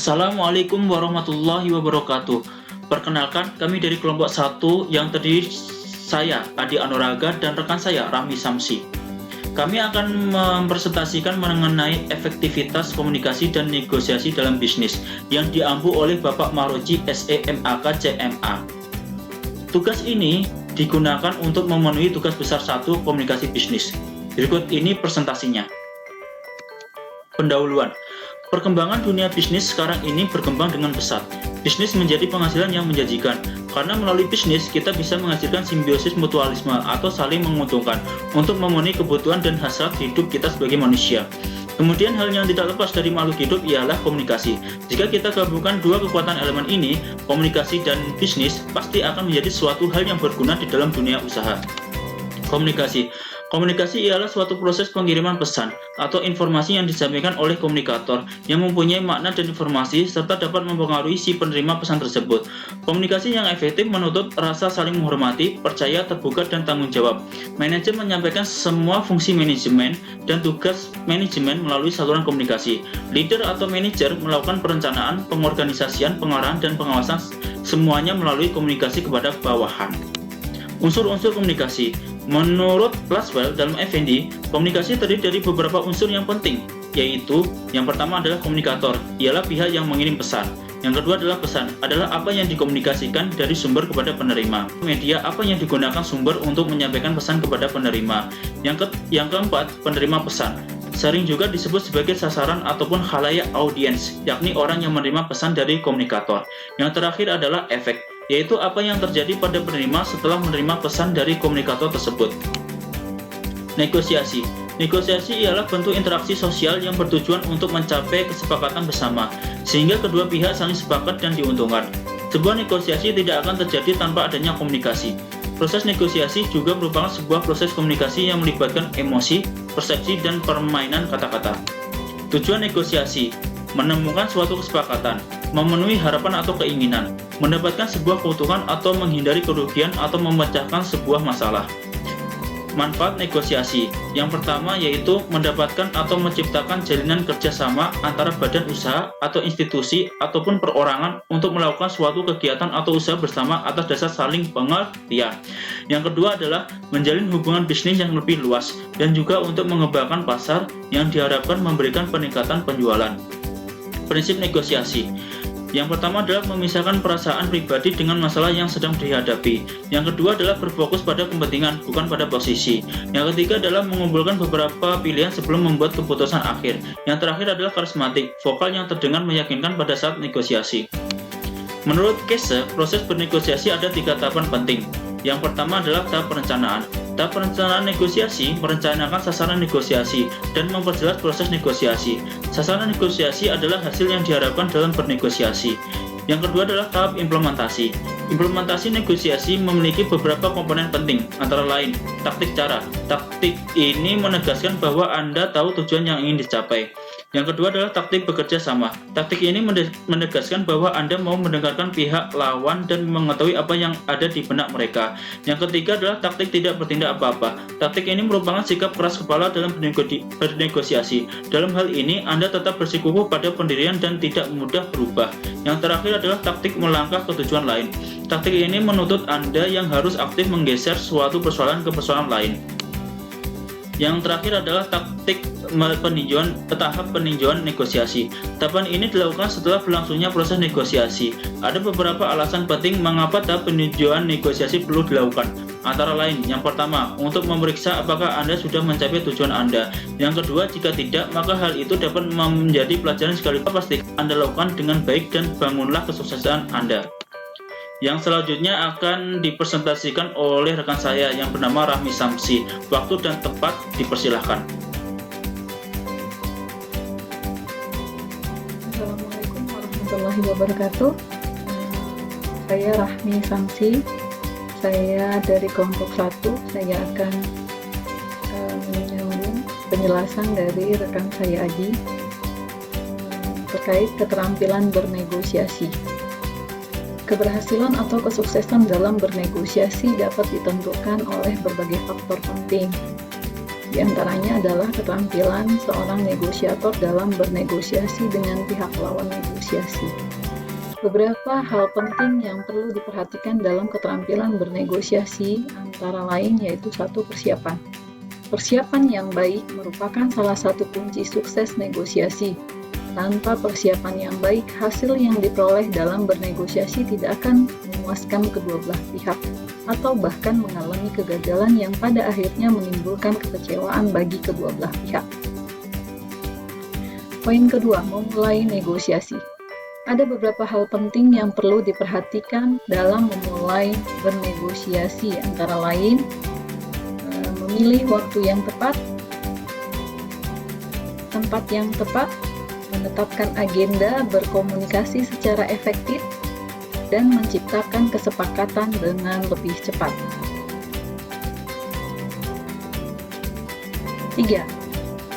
Assalamualaikum warahmatullahi wabarakatuh. Perkenalkan, kami dari kelompok 1 yang terdiri saya, Adi Anuraga, dan rekan saya, Rahmi Samsi. Kami akan mempresentasikan mengenai efektivitas komunikasi dan negosiasi dalam bisnis yang diampu oleh Bapak Maroji SEMAK CMA. Tugas ini digunakan untuk memenuhi tugas besar 1 komunikasi bisnis. Berikut ini presentasinya. Pendahuluan. Perkembangan dunia bisnis sekarang ini berkembang dengan pesat. Bisnis menjadi penghasilan yang menjanjikan, karena melalui bisnis kita bisa menghasilkan simbiosis mutualisme atau saling menguntungkan untuk memenuhi kebutuhan dan hasrat hidup kita sebagai manusia. Kemudian hal yang tidak lepas dari makhluk hidup ialah komunikasi. Jika kita gabungkan dua kekuatan elemen ini, komunikasi dan bisnis pasti akan menjadi suatu hal yang berguna di dalam dunia usaha. Komunikasi ialah suatu proses pengiriman pesan atau informasi yang disampaikan oleh komunikator yang mempunyai makna dan informasi serta dapat mempengaruhi si penerima pesan tersebut. Komunikasi yang efektif menuntut rasa saling menghormati, percaya, terbuka, dan tanggung jawab. Manajer menyampaikan semua fungsi manajemen dan tugas manajemen melalui saluran komunikasi. Leader atau manajer melakukan perencanaan, pengorganisasian, pengarahan, dan pengawasan semuanya melalui komunikasi kepada bawahan. Unsur-unsur komunikasi. Menurut Laswell dalam Effendi, komunikasi terdiri dari beberapa unsur yang penting, yaitu yang pertama adalah komunikator, ialah pihak yang mengirim pesan. Yang kedua adalah pesan, adalah apa yang dikomunikasikan dari sumber kepada penerima. Media, apa yang digunakan sumber untuk menyampaikan pesan kepada penerima. Yang keempat, penerima pesan. Sering juga disebut sebagai sasaran ataupun khalayak audiens, yakni orang yang menerima pesan dari komunikator. Yang terakhir adalah efek, yaitu apa yang terjadi pada penerima setelah menerima pesan dari komunikator tersebut. Negosiasi. Negosiasi ialah bentuk interaksi sosial yang bertujuan untuk mencapai kesepakatan bersama, sehingga kedua pihak saling sepakat dan diuntungkan. Sebuah negosiasi tidak akan terjadi tanpa adanya komunikasi. Proses negosiasi juga merupakan sebuah proses komunikasi yang melibatkan emosi, persepsi, dan permainan kata-kata. Tujuan negosiasi: menemukan suatu kesepakatan, memenuhi harapan atau keinginan, mendapatkan sebuah keuntungan atau menghindari kerugian atau memecahkan sebuah masalah. Manfaat negosiasi. Yang pertama yaitu mendapatkan atau menciptakan jalinan kerjasama antara badan usaha atau institusi ataupun perorangan untuk melakukan suatu kegiatan atau usaha bersama atas dasar saling pengertian. Yang kedua adalah menjalin hubungan bisnis yang lebih luas dan juga untuk mengembangkan pasar yang diharapkan memberikan peningkatan penjualan. Prinsip negosiasi. Yang pertama adalah memisahkan perasaan pribadi dengan masalah yang sedang dihadapi. Yang kedua adalah berfokus pada kepentingan, bukan pada posisi. Yang ketiga adalah mengumpulkan beberapa pilihan sebelum membuat keputusan akhir. Yang terakhir adalah karismatik, vokal yang terdengar meyakinkan pada saat negosiasi. Menurut Kesse, proses bernegosiasi ada 3 tahapan penting. Yang pertama adalah tahap perencanaan. Tahap perencanaan negosiasi merencanakan sasaran negosiasi dan memperjelas proses negosiasi. Sasaran negosiasi adalah hasil yang diharapkan dalam bernegosiasi. Yang kedua adalah tahap implementasi. Implementasi negosiasi memiliki beberapa komponen penting, antara lain taktik cara. Taktik ini menegaskan bahwa Anda tahu tujuan yang ingin dicapai. Yang kedua adalah taktik bekerja sama. Taktik ini menegaskan bahwa Anda mau mendengarkan pihak lawan dan mengetahui apa yang ada di benak mereka. Yang ketiga adalah taktik tidak bertindak apa-apa. Taktik ini merupakan sikap keras kepala dalam bernegosiasi. Dalam hal ini, Anda tetap bersikukuh pada pendirian dan tidak mudah berubah. Yang terakhir adalah taktik melangkah ke tujuan lain. Taktik ini menuntut Anda yang harus aktif menggeser suatu persoalan ke persoalan lain. Yang terakhir adalah taktik tahap peninjauan negosiasi. Tahapan ini dilakukan setelah berlangsungnya proses negosiasi. Ada beberapa alasan penting mengapa tahap peninjauan negosiasi perlu dilakukan. Antara lain, yang pertama, untuk memeriksa apakah Anda sudah mencapai tujuan Anda. Yang kedua, jika tidak, maka hal itu dapat menjadi pelajaran sekaligus pastikan Anda lakukan dengan baik dan bangunlah kesuksesan Anda. Yang selanjutnya akan dipresentasikan oleh rekan saya yang bernama Rahmi Samsi. Waktu dan tempat dipersilahkan. Assalamualaikum warahmatullahi wabarakatuh. Saya Rahmi Samsi. Saya dari kelompok 1. Saya akan menyambung penjelasan dari rekan saya Adi terkait keterampilan bernegosiasi. Keberhasilan atau kesuksesan dalam bernegosiasi dapat ditentukan oleh berbagai faktor penting. Di antaranya adalah keterampilan seorang negosiator dalam bernegosiasi dengan pihak lawan negosiasi. Beberapa hal penting yang perlu diperhatikan dalam keterampilan bernegosiasi antara lain yaitu 1. Persiapan. Persiapan yang baik merupakan salah satu kunci sukses negosiasi. Tanpa persiapan yang baik, hasil yang diperoleh dalam bernegosiasi tidak akan memuaskan kedua belah pihak atau bahkan mengalami kegagalan yang pada akhirnya menimbulkan kekecewaan bagi kedua belah pihak. Poin kedua, memulai negosiasi. Ada beberapa hal penting yang perlu diperhatikan dalam memulai bernegosiasi, antara lain memilih waktu yang tepat, tempat yang tepat, menetapkan agenda, berkomunikasi secara efektif, dan menciptakan kesepakatan dengan lebih cepat. 3.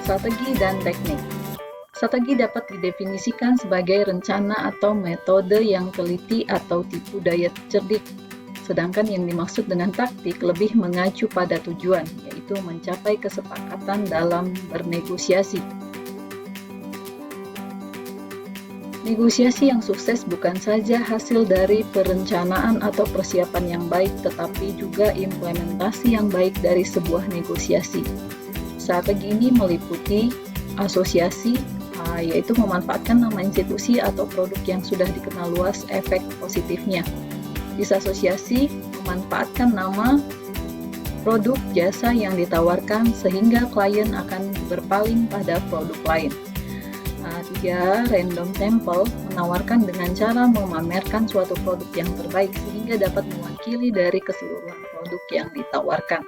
Strategi dan teknik. Strategi dapat didefinisikan sebagai rencana atau metode yang teliti atau tipu daya cerdik, sedangkan yang dimaksud dengan taktik lebih mengacu pada tujuan, yaitu mencapai kesepakatan dalam bernegosiasi. Negosiasi yang sukses bukan saja hasil dari perencanaan atau persiapan yang baik, tetapi juga implementasi yang baik dari sebuah negosiasi. Strategi ini meliputi asosiasi, yaitu memanfaatkan nama institusi atau produk yang sudah dikenal luas efek positifnya. Disasosiasi, memanfaatkan nama, produk, jasa yang ditawarkan sehingga klien akan berpaling pada produk lain. 3. Random sample, menawarkan dengan cara memamerkan suatu produk yang terbaik sehingga dapat mewakili dari keseluruhan produk yang ditawarkan.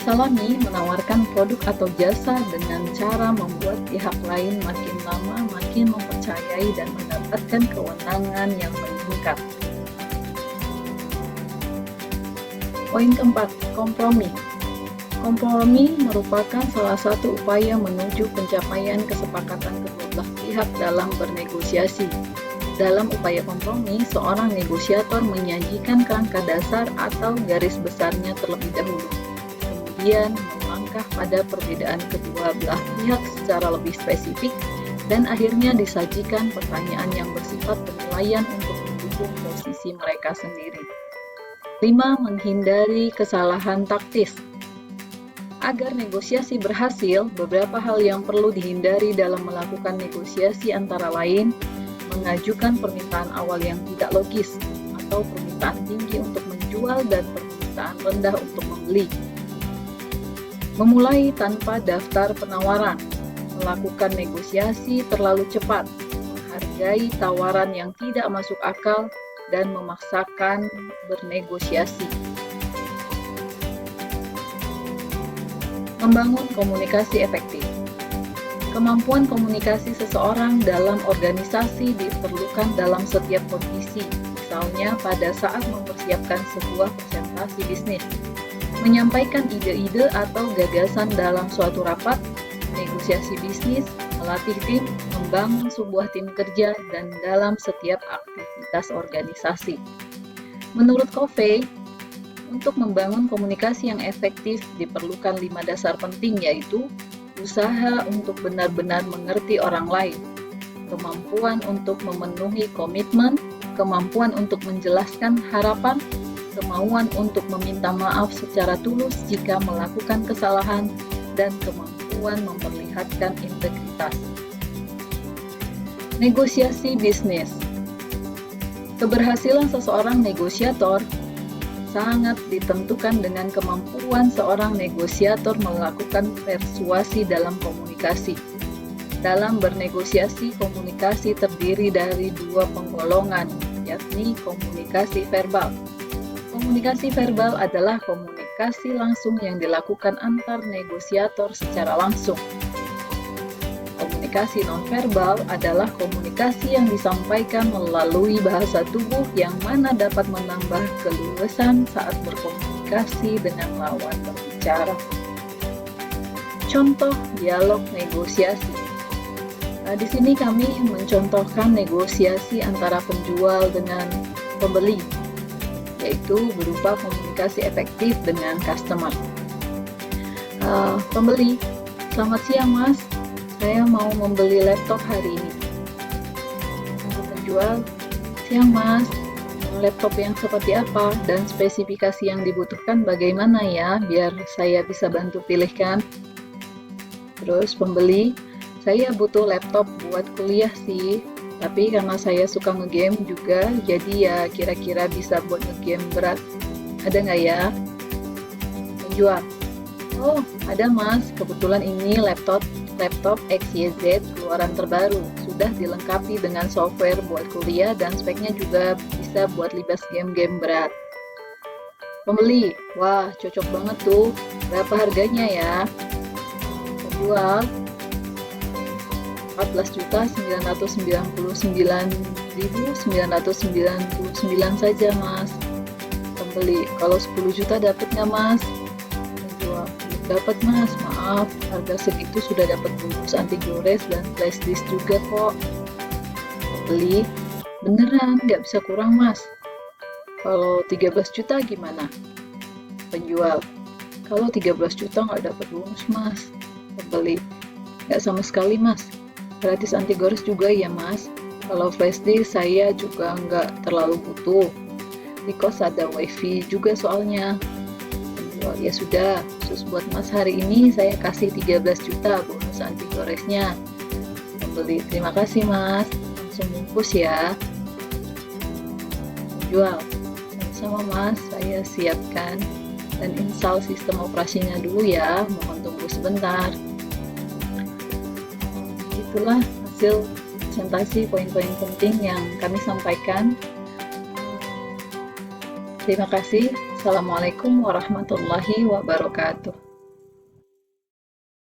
Salami, menawarkan produk atau jasa dengan cara membuat pihak lain makin lama makin mempercayai dan mendapatkan kewenangan yang meningkat. Poin keempat, kompromi. Kompromi merupakan salah satu upaya menuju pencapaian kesepakatan kedua belah pihak dalam bernegosiasi. Dalam upaya kompromi, seorang negosiator menyajikan kerangka dasar atau garis besarnya terlebih dahulu. Kemudian melangkah pada perbedaan kedua belah pihak secara lebih spesifik dan akhirnya disajikan pertanyaan yang bersifat penilaian untuk mendukung posisi mereka sendiri. 5. Menghindari kesalahan taktis. Agar negosiasi berhasil, beberapa hal yang perlu dihindari dalam melakukan negosiasi antara lain mengajukan permintaan awal yang tidak logis atau permintaan tinggi untuk menjual dan permintaan rendah untuk membeli. Memulai tanpa daftar penawaran, melakukan negosiasi terlalu cepat, menghargai tawaran yang tidak masuk akal, dan memaksakan bernegosiasi. Membangun komunikasi efektif. Kemampuan komunikasi seseorang dalam organisasi diperlukan dalam setiap kondisi, misalnya pada saat mempersiapkan sebuah presentasi bisnis, menyampaikan ide-ide atau gagasan dalam suatu rapat, negosiasi bisnis, melatih tim, membangun sebuah tim kerja, dan dalam setiap aktivitas organisasi. Menurut Covey, untuk membangun komunikasi yang efektif diperlukan 5 dasar penting, yaitu usaha untuk benar-benar mengerti orang lain, kemampuan untuk memenuhi komitmen, kemampuan untuk menjelaskan harapan, kemauan untuk meminta maaf secara tulus jika melakukan kesalahan, dan kemampuan memperlihatkan integritas. Negosiasi bisnis. Keberhasilan seseorang negosiator sangat ditentukan dengan kemampuan seorang negosiator melakukan persuasi dalam komunikasi. Dalam bernegosiasi, komunikasi terdiri dari 2 penggolongan, yakni komunikasi verbal. Komunikasi verbal adalah komunikasi langsung yang dilakukan antar negosiator secara langsung. Komunikasi nonverbal adalah komunikasi yang disampaikan melalui bahasa tubuh yang mana dapat menambah keluasan saat berkomunikasi dengan lawan berbicara. Contoh dialog negosiasi. Di sini kami mencontohkan negosiasi antara penjual dengan pembeli, yaitu berupa komunikasi efektif dengan customer. Pembeli, selamat siang Mas, saya mau membeli laptop hari ini. Penjual, siang Mas, laptop yang seperti apa dan spesifikasi yang dibutuhkan bagaimana ya, biar saya bisa bantu pilihkan. Terus pembeli, saya butuh laptop buat kuliah sih, tapi karena saya suka ngegame juga, jadi ya kira-kira bisa buat ngegame berat. Ada nggak ya? Penjual, oh ada Mas, kebetulan ini laptop XYZ keluaran terbaru, sudah dilengkapi dengan software buat kuliah dan speknya juga bisa buat libas game-game berat. Pembeli, wah cocok banget tuh, berapa harganya ya? Penjual, 14.999.999 saja Mas. Pembeli, kalau 10 juta dapat nggak Mas? Penjual, dapat Mas, maaf, harga segitu sudah dapat bungkus anti gores dan flash disk juga kok. Pembeli, beneran nggak bisa kurang Mas. Kalau 13 juta gimana? Penjual, kalau 13 juta nggak dapat bungkus Mas. Pembeli, nggak sama sekali Mas, gratis anti gores juga ya Mas. Kalau flash disk saya juga nggak terlalu butuh, di kos ada wifi juga soalnya. Penjual, ya sudah, khusus buat Mas hari ini saya kasih 13 juta bonus anti goresnya. Pembeli, terima kasih Mas, langsung bungkus ya. Penjual, sama-sama Mas, saya siapkan dan install sistem operasinya dulu ya, mohon tunggu sebentar. Itulah hasil presentasi poin-poin penting yang kami sampaikan. Terima kasih. Assalamualaikum warahmatullahi wabarakatuh.